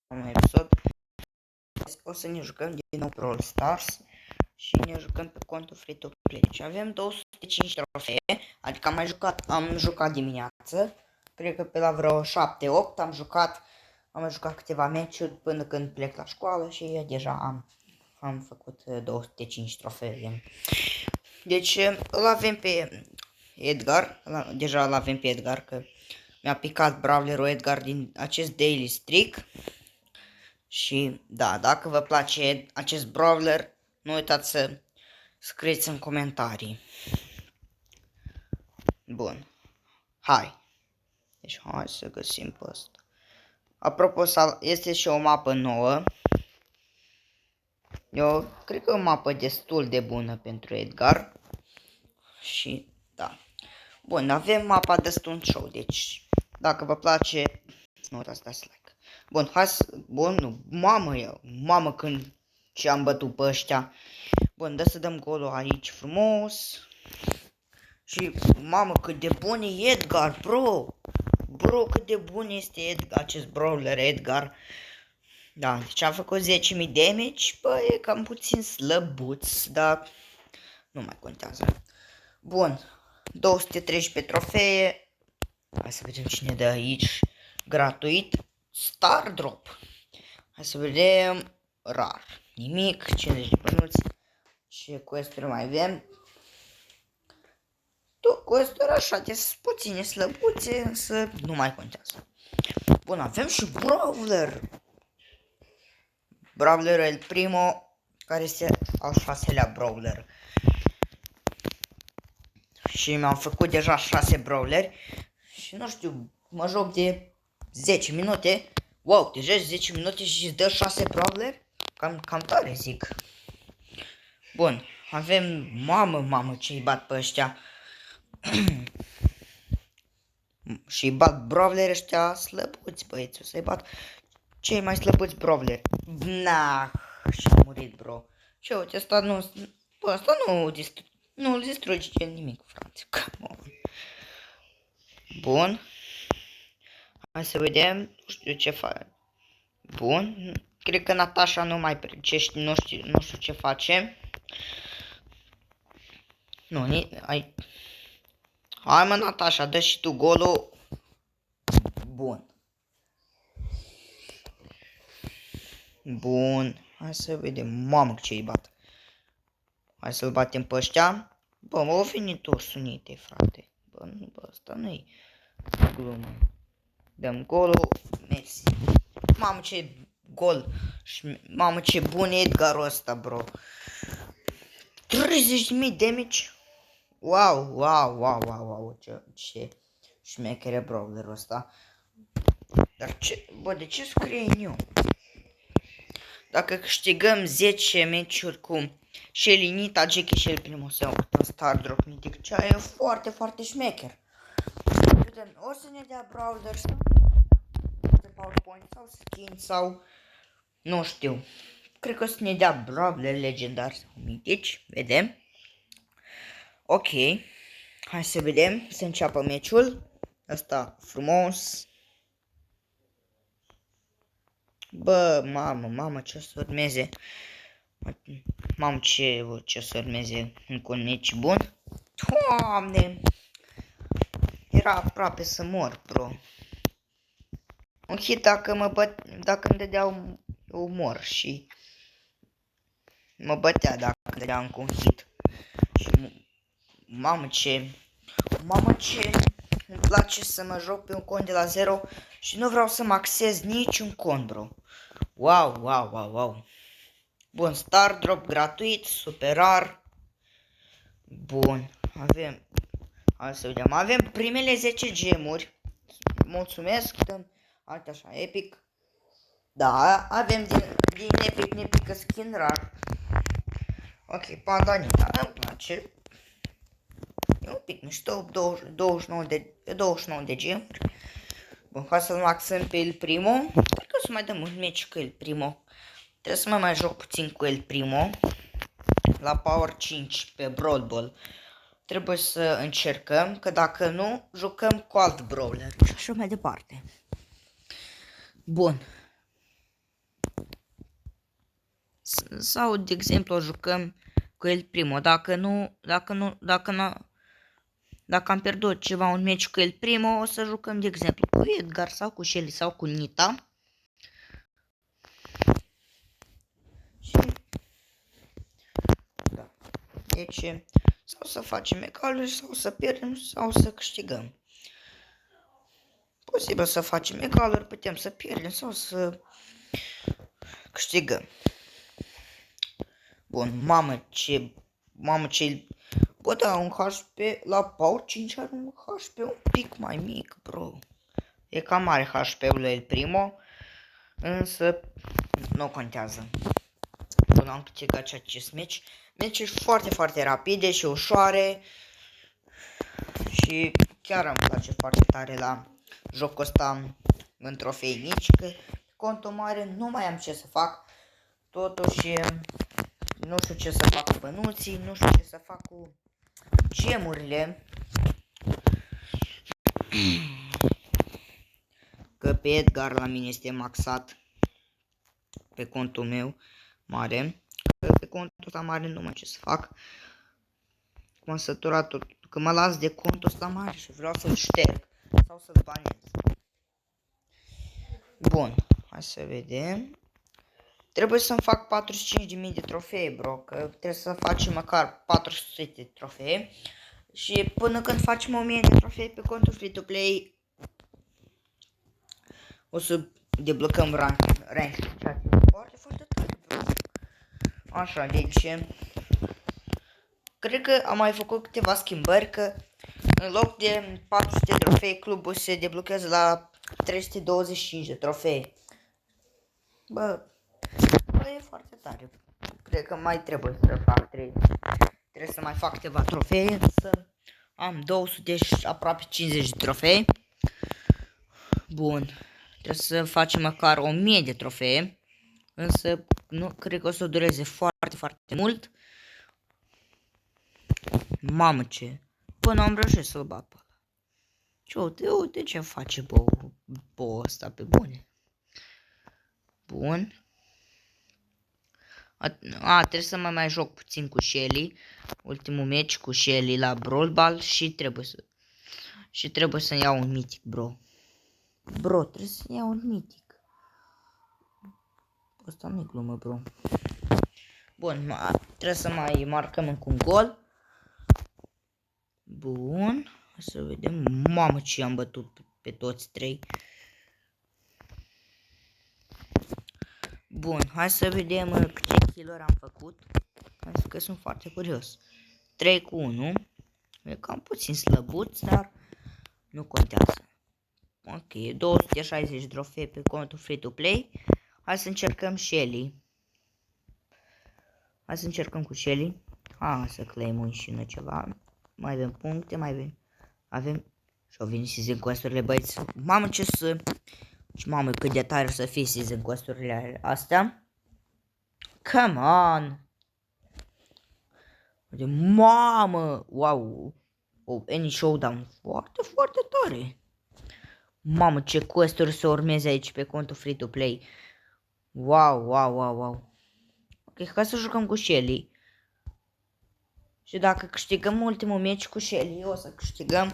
un episod. O să ne jucăm din nou Brawl Stars și ne jucăm pe contul free to play. Și avem 205 trofee, adică am jucat dimineață. Cred că pe la vreo 7-8 am jucat câteva meciuri până când plec la școală și deja am făcut 205 trofee. Deci îl avem pe Edgar, deja îl avem pe Edgar, că mi-a picat brawlerul Edgar din acest daily streak. Și da, dacă vă place acest brawler, nu uitați să scrieți în comentarii. Bun, hai. Deci hai să găsim pe ăsta. Apropo, este și o mapă nouă. Eu cred că e o mapă destul de bună pentru Edgar. Și da. Bun, avem mapa de Stunt Show, deci dacă vă place, nu uitați să dați like. Bun, hai să... Bun, nu, mamă când ce am bătut pe ăștia. Bun, dă să dăm golul aici frumos. Și mamă cât de bun e Edgar, bro. Bro, cât de bun este acest brawler Edgar. Da, deci am făcut 10.000 damage, bă, e cam puțin slăbuț, dar nu mai contează. Bun, 213 trofee. Hai să vedem cine dă aici. Gratuit. Star Drop. Hai să vedem. Rar. Nimic. 50 de bănuți. Ce quest-uri mai avem? Tot quest-uri așa de puține slăbuțe, însă nu mai contează. Bun, avem și Brawler. Brawler El Primo, care este al 6-lea Brawler. Și mi-am făcut deja 6 Brawleri. Și nu știu, mă joc de 10 minute. Wow, deja 10 minute și îți dă 6 Brawler? Cam tare zic. Bun, avem, mamă ce-i bat pe ăștia. Și bat Brawler ăștia slăbuți, băieți, o să-i bat cei mai slăbuți Brawler. Nah, și-a murit, bro. Și uite, asta nu distruge nimic, frate. Come on. Bun. Hai să vedem, nu știu ce face. Bun, cred că Natasha nu mai precești, nu știu ce face. Nu, hai mă Natasha, dă și tu golul. Bun. Bun, hai să vedem, mamă ce-i bat. Hai să-l batem pe ăștia. Bă, mă, o venit o sunite, frate. Bă, asta nu-i glumă. Dăm golul, mersi. Mamă ce gol. Mamă ce bun e Edgarul ăsta, bro. 30.000 damage. Wow. Ce șmechere brawlerul ăsta. Dar ce, bă, de ce scrie în eu? Dacă câștigăm 10 meciuri cu Shelly, Nita, Jackie și El Primo sau un Star Drop mitic, cea e foarte șmecher. Vedem, o să ne dea brawler sau PowerPoint sau skin sau nu știu. Cred că o să ne dea brawler legendar sau mitici, vedem. Ok, hai să vedem, să înceapă meciul. Asta frumos. Bă, mamă, ce o să urmeze. Mamă, ce o să urmeze încă un meci bun. Doamne! Era aproape să mor, bro. Un hit dacă îmi dădeau umor și mă bătea dacă îmi dădea încă un hit. Și mamă ce îmi place să mă joc pe un cont de la 0 și nu vreau să maxez niciun cont, bro. Wow. Bun, Star Drop gratuit, super rar. Bun, hai să vedem, avem primele 10 gemuri. Mulțumesc, dăm alt așa, epic. Da, avem din epic skin rar. Ok, Pandanita, îmi place. E un pic mișto, 29 de gemuri. Bun, hai să-l maxăm pe El Primo. Cred că o să mai dăm un meci cu El Primo. Trebuie să mă mai joc puțin cu El Primo. La Power 5 pe Brawl Ball. Trebuie să încercăm, că dacă nu, jucăm cu alt brawler. Și așa mai departe. Bun. Sau, de exemplu, o jucăm cu el primul. Dacă am pierdut ceva un meci cu el primul, o să jucăm, de exemplu, cu Edgar sau cu Shelly sau cu Nita. Și da. Deci, sau să facem egaluri, sau să pierdem, sau să câștigăm. Posibil să facem egaluri, putem să pierdem sau să câștigăm. Bun, mamă ce, bă, da, un HP la Power 5 are un HP un pic mai mic, bro. E cam mare HP-ul el primo, însă nu contează. Până am câștigat acest meci. Meciuri foarte, foarte rapide și ușoare. Și chiar îmi place foarte tare la jocul ăsta în trofei mici, că contul mare nu mai am ce să fac. Totuși nu știu ce să fac cu bănuții, nu știu ce să fac cu gemurile. Că pe Edgar la mine este maxat pe contul meu mare. Că pe contul ăsta mare nu mai ce să fac. M-am săturat tot. Că mă las de contul ăsta mare și vreau să-l șterg sau să-l banez. Bun, hai să vedem. Trebuie să-mi fac 45.000 de trofee, bro, că trebuie să facem măcar 400 de trofee. Și până când facem 1000 de trofee pe contul free-to-play, o să deblocăm rank, ceea ce e foarte, foarte tare, bro. Așa, deci, cred că am mai făcut câteva schimbări, că în loc de 400 de trofee, clubul se deblochează la 325 de trofee. Bă, e foarte tare. Cred că mai trebuie să fac 3. Trebuie să mai fac câteva trofee, să am 200 și aproape 50 de trofee. Bun. Trebuie să facem măcar 1000 de trofee. Însă nu cred că o să dureze foarte, foarte mult. Mamă ce. Până am reușit să-l bat pe ăla. Ce uite ce face bo ăsta pe bune. Bun. Trebuie să mă mai joc puțin cu Shelly. Ultimul meci cu Shelly la Brawl Ball și trebuie să iau un mitic, bro. Bro, trebuie să iau un mitic. Asta nu e glumă, bro. Bun, trebuie să mai marcăm încă un gol. Bun, să vedem. Mamă ce am bătut pe toți trei. Bun, hai să vedem câte kill-uri am făcut. Pentru că sunt foarte curios. 3 cu 1. E cam puțin slăbuț, dar nu contează. Ok, 260 trofee pe contul free-to-play. Hai să încercăm Shelly. Hai să încercăm cu Shelly. Să claim și noi ceva. Mai avem puncte, avem și au venit season quest-urile, băieți. Mamă ce să... Mamă cât de tare să fie season quest-urile astea. Come on! Mamă! Wow! Any showdown. Foarte, foarte tare. Mamă ce quest-uri să urmeze aici pe contul free-to-play. Wow. Ok, hai să jucăm cu Shelly. Și dacă câștigăm ultimul meci cu Shelly, o să câștigăm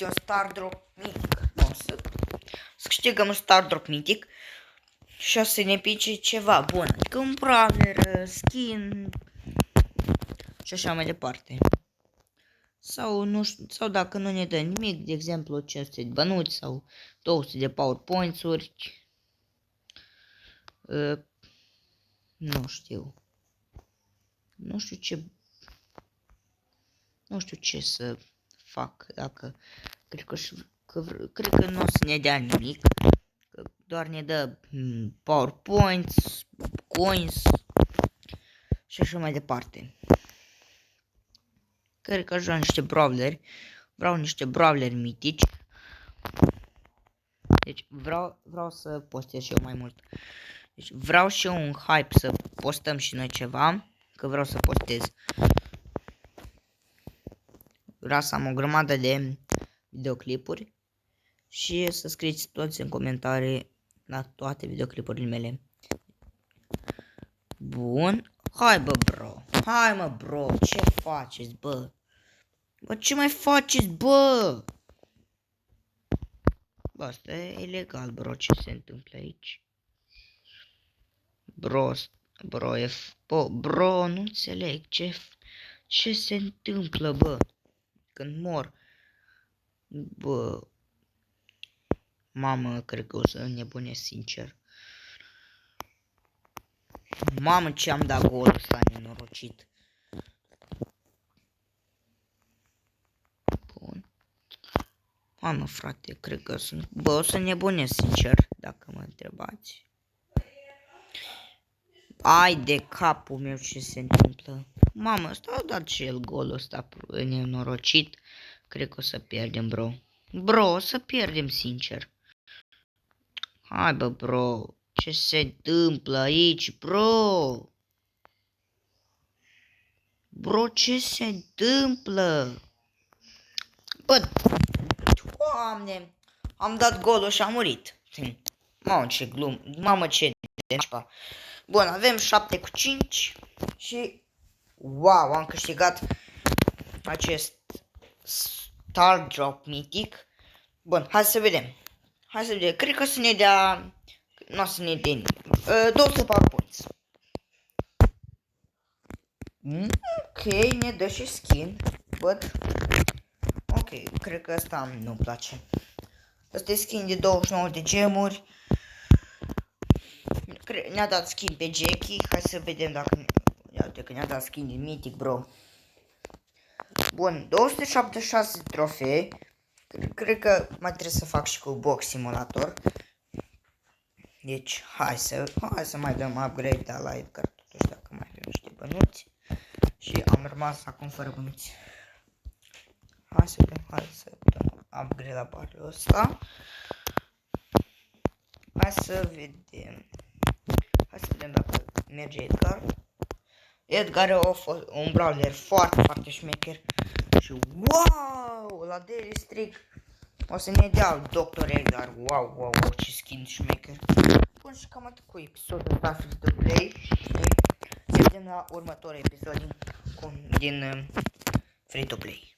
un star drop mitic. Să câștigăm un star drop mitic. Și o să ne pice ceva bun. Adică un brawler, skin și așa mai departe. Sau, nu știu, sau dacă nu ne dă nimic, de exemplu 500 de bănuți sau 200 de powerpoints-uri. Nu știu. Nu știu ce să fac, dacă cred că nu o să ne dea nimic, că doar ne dă powerpoints, coins și așa mai departe. Cred că joc niște brawleri, vreau niște brawleri mitici. Deci vreau să postez și eu mai mult. Deci vreau și eu un hype să postăm și noi ceva, că vreau să postez. Vreau să am o grămadă de videoclipuri și să scrieți toți în comentarii la toate videoclipurile mele. Bun. Hai bă, bro. Hai mă, bro. Ce faceți, bă? Bă, ce mai faceți, bă? Bă, asta e ilegal, bro. Ce se întâmplă aici? Bro, bro, nu înțeleg. Ce se întâmplă, bă? Când mor. Bă. Mamă, cred că o să nebunesc, sincer. Mamă, ce am dat golul ăsta nenorocit. Bun. Mamă, frate, cred că sunt... Bă, o să nebunesc, sincer, dacă mă întrebați. Ai de capul meu, ce se întâmplă. Mamă, ăsta a dat și el golul ăsta nenorocit. Cred că o să pierdem, bro. Bro, o să pierdem, sincer. Hai, bă, bro. Ce se întâmplă aici, bro? Bro, ce se întâmplă? Bă, Doamne, am dat golul și am murit. Mamă, ce glum, mamă, ce deșpa. Bun, avem 7-5 și wow, am câștigat acest Star Drop mitic. Bun, hai să vedem. Hai să vedem, cred că să ne dea, nu o să ne dea 200 powerpoints. Ok, ne dă și skin, but ok, cred că asta nu-mi place. Asta e skin de 29 de gemuri. Ne-a dat skin pe Jackie. Hai să vedem dacă... Iată că ne-a dat skin de Mythic, bro. Bun, 276 trofee. Cred că mai trebuie să fac și cu Box Simulator. Deci, hai să mai dăm upgrade de la Edgar, totuși, dacă mai avem niște bănuți. Și am rămas acum fără bănuți. Hai să dăm upgrade la barul ăsta. Hai să vedem dacă merge Edgar. Edgar e un brawler foarte, foarte șmecher. Și wow, la Daily Streak o să ne dea Dr. Edgar. Wow, ce skin șmecher. Bun, și cam atât cu episodul ăsta Free to Play. Și ne vedem la următorul episod din Free to Play.